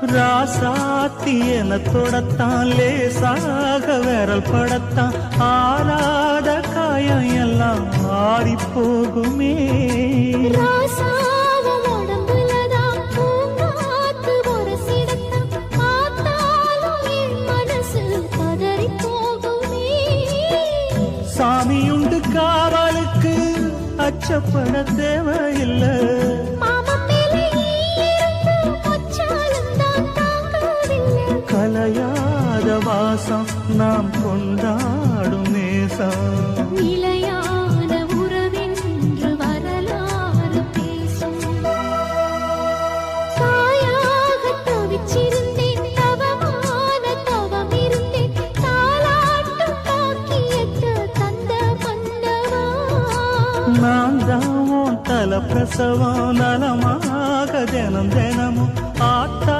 ராசாத்தி என தொடத்தான் லேசாக விரல் படத்தான் ஆறாத காயம் எல்லாம் ஆறி போகுமே. சாமியுண்டு காவலுக்கு அச்சப்பட தேவையில்லை. கலையாத வாசம் நாம் கொண்டாடும் நேசம் நிலையான உறவென்று வரலாறு பேசும். தாயாக தவிச்சிருந்தேன் தவமான தவம் இருந்தேன் தாலாட்டும் பாக்கியத்து தந்த மன்னவா. நான் தான் தல பிரசவம் நலமாக தினம் தினமும் ஆத்தா